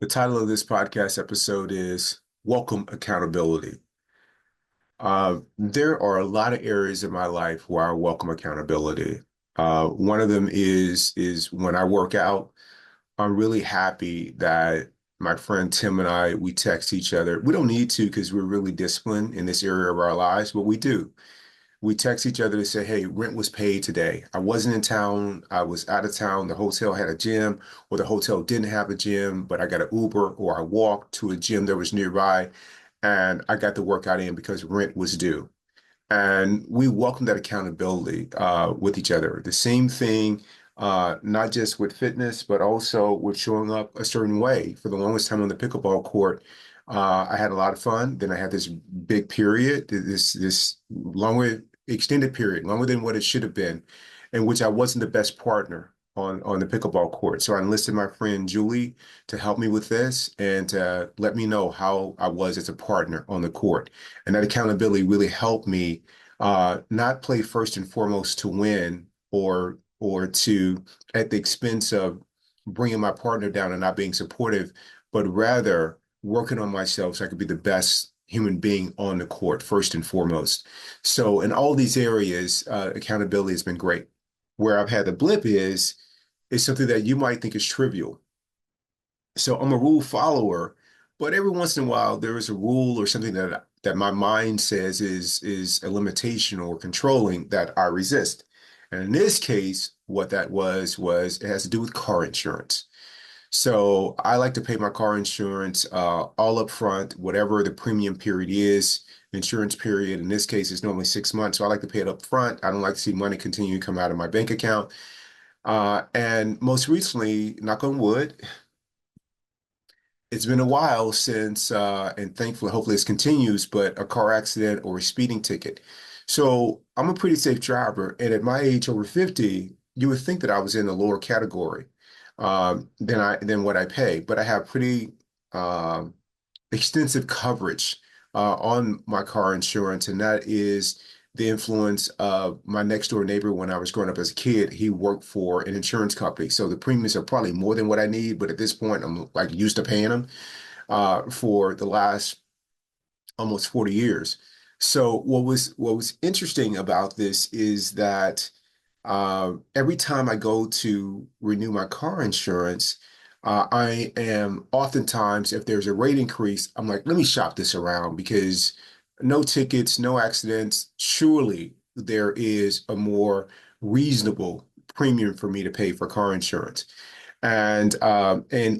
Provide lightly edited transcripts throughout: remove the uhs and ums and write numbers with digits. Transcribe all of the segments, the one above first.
The title of this podcast episode is Welcome Accountability. There are a lot of areas in my life where I welcome accountability. One of them is when I work out. I'm really happy that my friend Tim and we text each other. We don't need to because we're really disciplined in this area of our lives, but we do. We text each other to say, hey, rent was paid today. I wasn't in town. I was out of town. The hotel had a gym, or the hotel didn't have a gym, but I got an Uber or I walked to a gym that was nearby and I got the workout in because rent was due. And we welcome that accountability with each other. The same thing, not just with fitness, but also with showing up a certain way. For the longest time on the pickleball court, I had a lot of fun. Then I had this big period, this longer extended period, longer than what it should have been, in which I wasn't the best partner on the pickleball court. So I enlisted my friend Julie to help me with this and to let me know how I was as a partner on the court. And that accountability really helped me not play first and foremost to win or to at the expense of bringing my partner down and not being supportive, but rather working on myself so I could be the best human being on the court first and foremost. So in all these areas, accountability has been great. Where I've had the blip is something that you might think is trivial. So I'm a rule follower, but every once in a while there is a rule or something that my mind says is a limitation or controlling that I resist. And in this case, what that was it has to do with car insurance. So I like to pay my car insurance all up front, whatever the premium period is. The insurance period in this case is normally 6 months, so I like to pay it up front. I don't like to see money continue to come out of my bank account. And most recently, knock on wood, it's been a while since, and thankfully, hopefully this continues, but a car accident or a speeding ticket. So I'm a pretty safe driver. And at my age, over 50, you would think that I was in the lower category than what I pay. But I have pretty extensive coverage on my car insurance, and that is the influence of my next door neighbor when I was growing up as a kid. He worked for an insurance company, so the premiums are probably more than what I need, but at this point, I'm like used to paying them for the last almost 40 years. So what was interesting about this is that every time I go to renew my car insurance, I am oftentimes, if there's a rate increase, I'm like, let me shop this around because no tickets, no accidents. Surely there is a more reasonable premium for me to pay for car insurance. And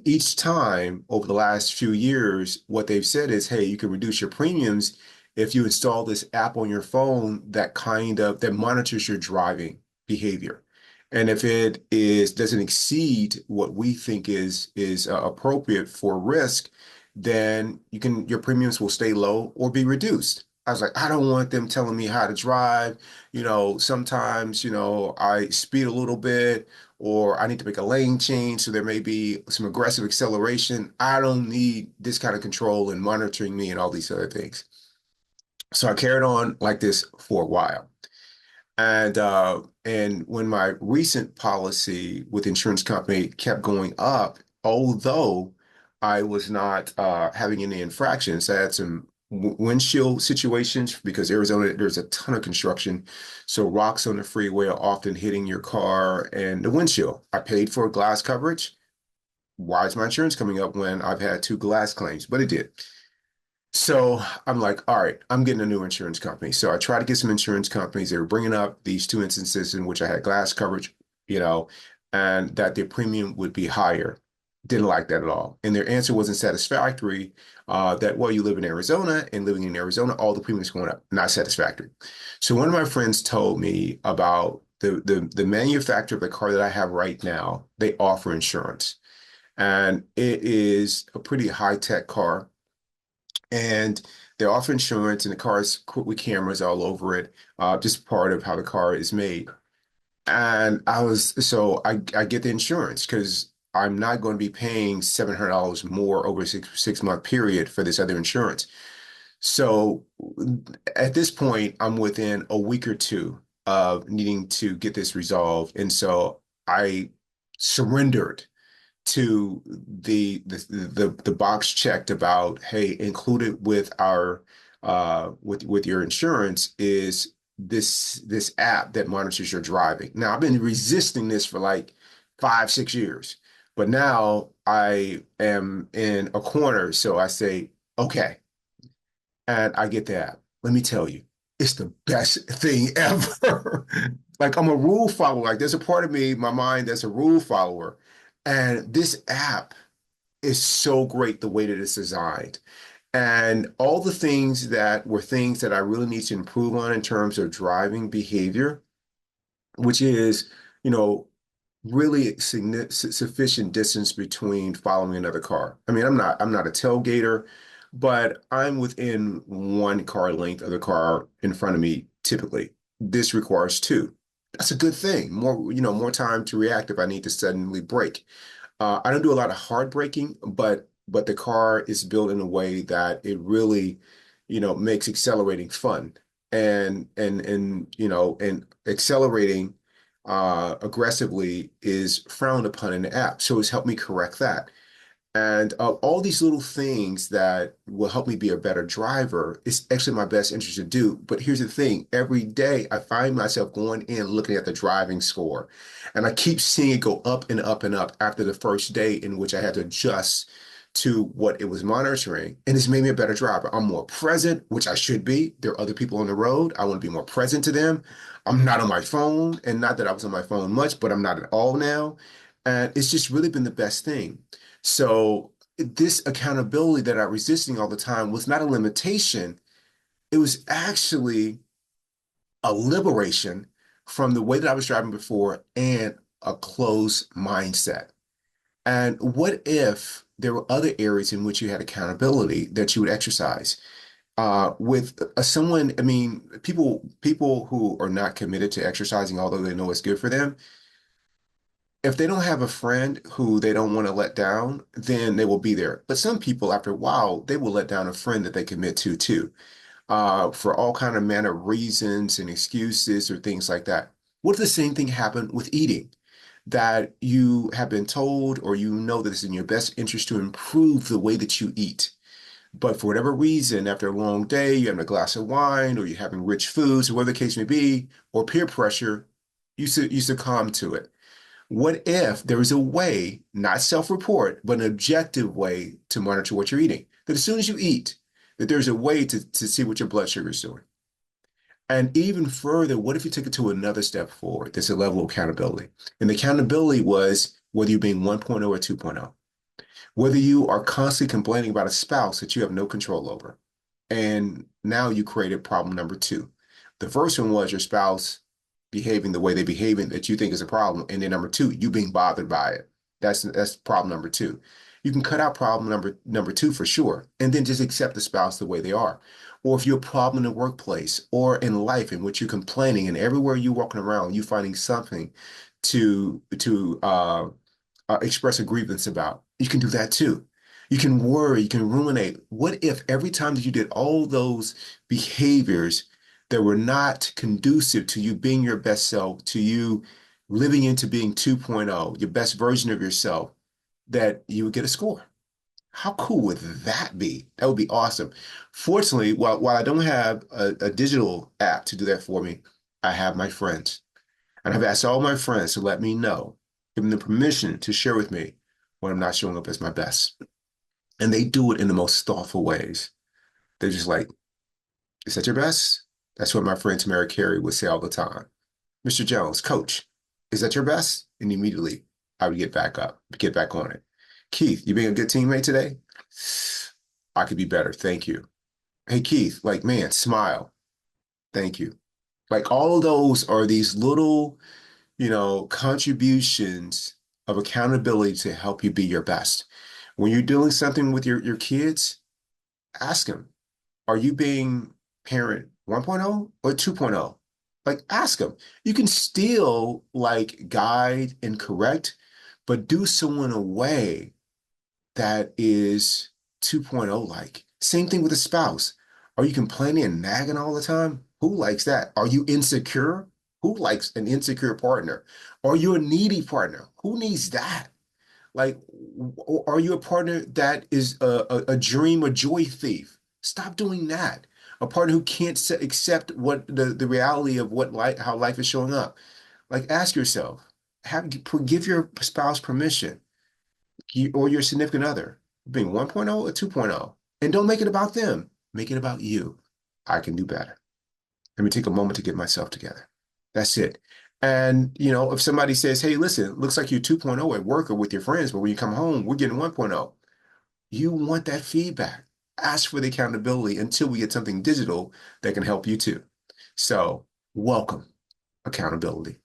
each time over the last few years, what they've said is, hey, you can reduce your premiums if you install this app on your phone that monitors your driving behavior. And if it is doesn't exceed what we think is appropriate for risk, then your premiums will stay low or be reduced. I was like, I don't want them telling me how to drive. Sometimes, I speed a little bit or I need to make a lane change, so there may be some aggressive acceleration. I don't need this kind of control and monitoring me and all these other things. So I carried on like this for a while. And when my recent policy with the insurance company kept going up, although I was not having any infractions, I had some windshield situations because Arizona, there's a ton of construction. So rocks on the freeway are often hitting your car and the windshield. I paid for glass coverage. Why is my insurance coming up when I've had two glass claims? But it did. So I'm like, all right, I'm getting a new insurance company. So I tried to get some insurance companies. They were bringing up these two instances in which I had glass coverage, you know, and that their premium would be higher. Didn't like that at all. And their answer wasn't satisfactory. That, well, you live in Arizona and living in Arizona, all the premiums going up. Not satisfactory. So one of my friends told me about the manufacturer of the car that I have right now. They offer insurance, and it is a pretty high-tech car and they offer insurance, and the car is equipped with cameras all over it, just part of how the car is made. And I get the insurance because I'm not going to be paying $700 more over a six month period for this other insurance. So at this point, I'm within a week or two of needing to get this resolved. And so I surrendered to the box checked about, hey, included with our with your insurance is this app that monitors your driving. Now, I've been resisting this for like 5, 6 years, but now I am in a corner, so I say, okay, and I get the app. Let me tell you, it's the best thing ever. Like I'm a rule follower. Like there's a part of me, my mind, that's a rule follower. And this app is so great the way that it's designed. And all the things that were things that I really need to improve on in terms of driving behavior, which is, you know, really sufficient distance between following another car. I mean, I'm not a tailgater, but I'm within one car length of the car in front of me typically. This requires two. That's a good thing. More time to react if I need to suddenly brake. I don't do a lot of hard braking, but the car is built in a way that it really, makes accelerating fun. And accelerating aggressively is frowned upon in the app. So it's helped me correct that. And all these little things that will help me be a better driver is actually my best interest to do. But here's the thing, every day I find myself going in looking at the driving score. And I keep seeing it go up and up and up after the first day in which I had to adjust to what it was monitoring. And it's made me a better driver. I'm more present, which I should be. There are other people on the road. I want to be more present to them. I'm not on my phone. And not that I was on my phone much, but I'm not at all now. And it's just really been the best thing. So this accountability that I'm resisting all the time was not a limitation. It was actually a liberation from the way that I was driving before and a closed mindset. And what if there were other areas in which you had accountability that you would exercise? With someone, I mean, people who are not committed to exercising, although they know it's good for them, if they don't have a friend who they don't want to let down, then they will be there. But some people, after a while, they will let down a friend that they commit to too, for all kind of manner of reasons and excuses or things like that. What if the same thing happened with eating? That you have been told or you know that it's in your best interest to improve the way that you eat. But for whatever reason, after a long day, you're having a glass of wine or you're having rich foods or whatever the case may be, or peer pressure, you succumb to it. What if there is a way, not self-report, but an objective way to monitor what you're eating? That as soon as you eat, that there's a way to see what your blood sugar is doing. And even further, what if you took it to another step forward? There's a level of accountability. And the accountability was whether you're being 1.0 or 2.0, whether you are constantly complaining about a spouse that you have no control over. And now you created problem number two. The first one was your spouse behaving the way they behaving that you think is a problem. And then number two, you being bothered by it. That's problem number two. You can cut out problem number two for sure, and then just accept the spouse the way they are. Or if you're a problem in the workplace or in life in which you're complaining, and everywhere you're walking around, you're finding something to express a grievance about. You can do that too. You can worry, you can ruminate. What if every time that you did all those behaviors that were not conducive to you being your best self, to you living into being 2.0, your best version of yourself, that you would get a score? How cool would that be? That would be awesome. Fortunately, while I don't have a digital app to do that for me, I have my friends. And I've asked all my friends to let me know, give them the permission to share with me when I'm not showing up as my best. And they do it in the most thoughtful ways. They're just like, is that your best? That's what my friend Tamara Carey would say all the time. Mr. Jones, coach, is that your best? And immediately I would get back up, get back on it. Keith, you being a good teammate today? I could be better. Thank you. Hey, Keith, like, man, smile. Thank you. Like all of those are these little, contributions of accountability to help you be your best. When you're doing something with your kids, ask them, are you being parent 1.0 or 2.0? Like ask them. You can still like guide and correct, but do so in a way that is 2.0 like. Same thing with a spouse. Are you complaining and nagging all the time? Who likes that? Are you insecure? Who likes an insecure partner? Are you a needy partner? Who needs that? Like, are you a partner that is a dream or joy thief? Stop doing that. A partner who can't accept what the reality of what life, how life is showing up. Like, ask yourself, give your spouse permission, or your significant other, being 1.0 or 2.0, and don't make it about them. Make it about you. I can do better. Let me take a moment to get myself together. That's it. And, if somebody says, hey, listen, it looks like you're 2.0 at work or with your friends, but when you come home, we're getting 1.0. You want that feedback. Ask for the accountability until we get something digital that can help you too. So, welcome accountability.